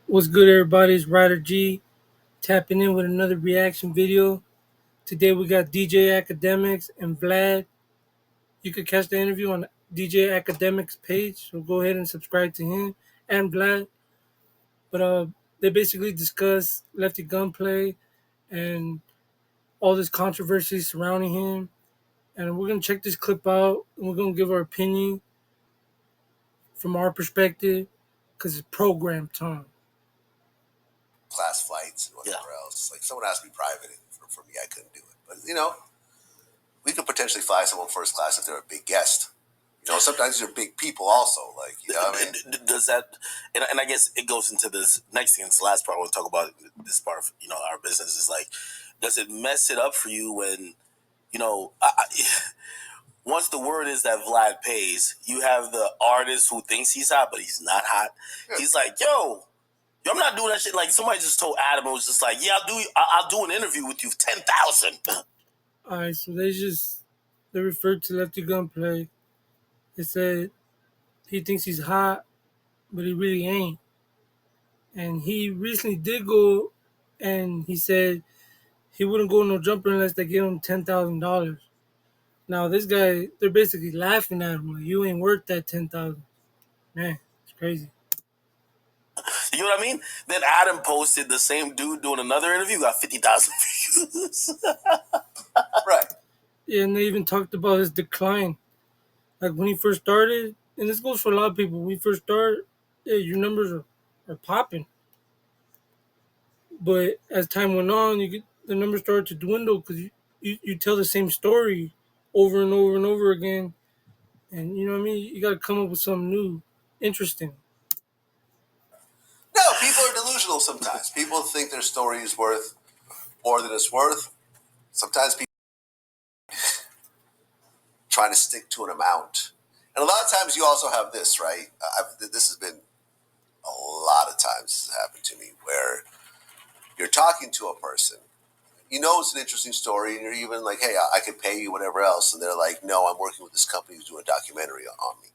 What's good, everybody? It's RiderG tapping in with another reaction video. Today we got DJ Academics and Vlad. You could catch the interview on DJ Academics page, so go ahead and subscribe to him and Vlad. But they basically discuss Lefty Gunplay and all this controversy surrounding him. And we're gonna check this clip out and we're gonna give our opinion from our perspective because it's program time. Class flights and whatever else. Like someone asked me private, and for me, I couldn't do it. But we could potentially fly someone first class if they're a big guest. Sometimes these are big people also. Like, what I mean? Does that, and I guess it goes into this next thing, it's the last part I want to talk about, this part of, our business is like, does it mess it up for you when, once the word is that Vlad pays, you have the artist who thinks he's hot, but he's not hot. Yeah. He's like, yo, I'm not doing that shit. Like somebody just told Adam, it was just like, yeah, I'll do an interview with you for 10,000. All right, so they referred to Lefty Gunplay. They said he thinks he's hot, but he really ain't. And he recently did go, and he said he wouldn't go no jumper unless they give him $10,000. Now this guy, they're basically laughing at him like, you ain't worth that 10,000. Man, it's crazy. You know what I mean? Then Adam posted the same dude doing another interview, got 50,000 views. Right. Yeah, and they even talked about his decline. Like when he first started, and this goes for a lot of people. When you first start, yeah, your numbers are popping. But as time went on, the numbers started to dwindle because you tell the same story over and over and over again. And you know what I mean? You got to come up with something new, interesting. No, people are delusional sometimes. People think their story is worth more than it's worth. Sometimes people trying to stick to an amount. And a lot of times you also have this, right? This has been a lot of times this has happened to me where you're talking to a person, it's an interesting story, and you're even like, hey, I could pay you whatever else. And they're like, no, I'm working with this company who's doing a documentary on me.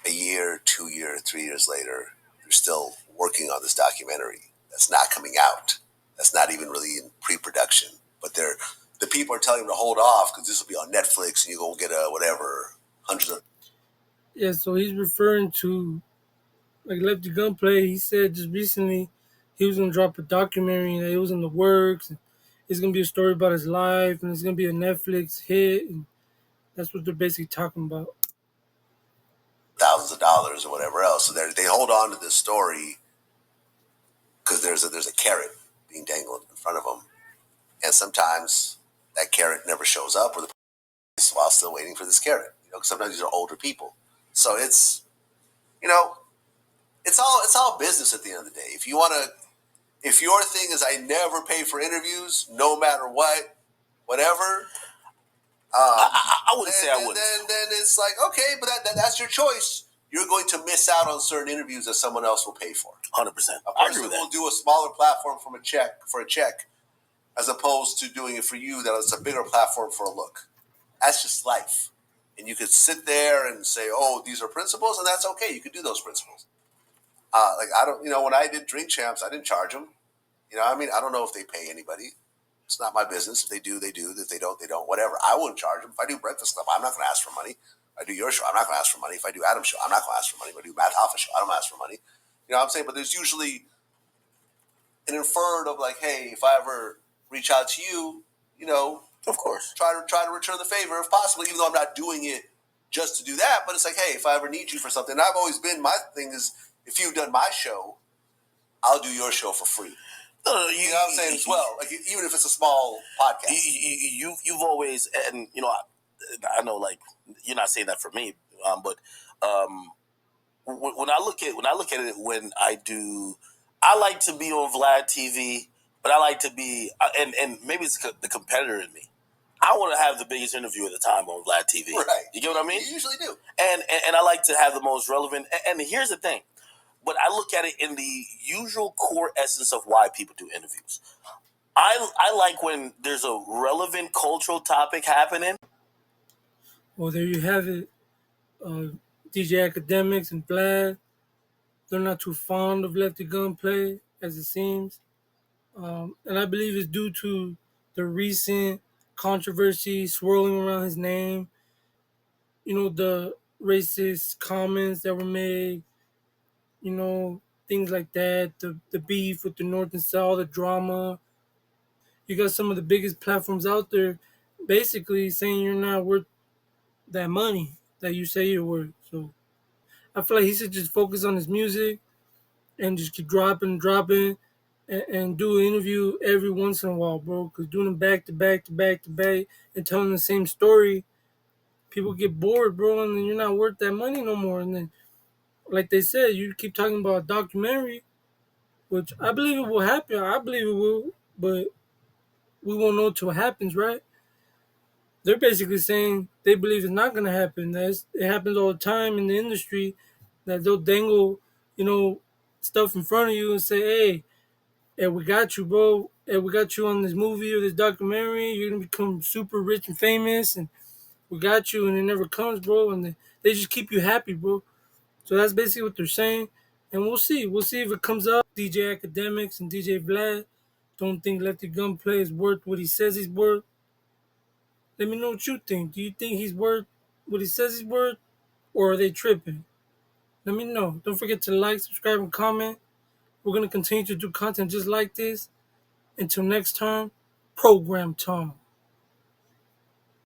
A year, 2 years, 3 years later, they're still working on this documentary that's not coming out. That's not even really in pre-production. But the people are telling them to hold off because this will be on Netflix and you're going to get a whatever, hundreds of... Yeah, so he's referring to, like, Lefty Gunplay. He said just recently he was going to drop a documentary and it was in the works. And it's going to be a story about his life and it's going to be a Netflix hit. And that's what they're basically talking about. Thousands of dollars or whatever else. So they hold on to this story because there's a carrot being dangled in front of them. And sometimes that carrot never shows up, or the person while still waiting for this carrot. Sometimes these are older people, so it's all business at the end of the day. If your thing is I never pay for interviews, no matter what, whatever. I wouldn't say I wouldn't. Then it's like, okay, but that's your choice. You're going to miss out on certain interviews that someone else will pay for. 100%. A person will do a smaller platform for a check, as opposed to doing it for you that is a bigger platform for a look. That's just life. And you could sit there and say, oh, these are principles, and that's okay. You could do those principles. When I did Drink Champs, I didn't charge them. I don't know if they pay anybody. It's not my business. If they do, they do. If they don't, they don't. Whatever. I wouldn't charge them. If I do Breakfast Club, I'm not going to ask for money. If I do your show, I'm not going to ask for money. If I do Adam's show, I'm not going to ask for money. If I do Matt Hoffa's show, I don't ask for money. You know what I'm saying? But there's usually an inferred of like, hey, if I ever reach out to you, of course, try to return the favor if possible, even though I'm not doing it just to do that. But it's like, hey, if I ever need you for something, and I've always been, my thing is, if you've done my show, I'll do your show for free. You know what I'm saying as well? Like, even if it's a small podcast. You've always, and I know, like, you're not saying that for me, but when I look at it, when I like to be on Vlad TV, but I like to be, and maybe it's the competitor in me. I want to have the biggest interview at the time on Vlad TV. Right. You get what I mean? You usually do. And I like to have the most relevant. And here's the thing. But I look at it in the usual core essence of why people do interviews. I like when there's a relevant cultural topic happening. Well, there you have it. DJ Academics and Vlad. they're not too fond of Lefty Gunplay, as it seems. And I believe it's due to the recent controversy swirling around his name. You know, the racist comments that were made, you know, things like that, the beef with the North and South, the drama. You got some of the biggest platforms out there basically saying you're not worth that money that you say you're worth. So I feel like he should just focus on his music and just keep dropping, and do an interview every once in a while, bro. Because doing them back to back to back to back and telling the same story, people get bored, bro, and then you're not worth that money no more. And then, like they said, you keep talking about a documentary, which I believe it will happen. I believe it will, but we won't know until it happens, right? They're basically saying they believe it's not gonna happen. It happens all the time in the industry that they'll dangle, you know, stuff in front of you and say, "Hey, we got you, bro. We got you on this movie or this documentary. You're gonna become super rich and famous, and we got you." And it never comes, bro. And they just keep you happy, bro. So that's basically what they're saying. And we'll see. We'll see if it comes up. DJ Academics and DJ Vlad don't think Let the Gunplay is worth what he says he's worth. Let me know what you think. Do you think he's worth what he says he's worth, or are they tripping? Let me know. Don't forget to like, subscribe, and comment. We're gonna continue to do content just like this. Until next time, program time.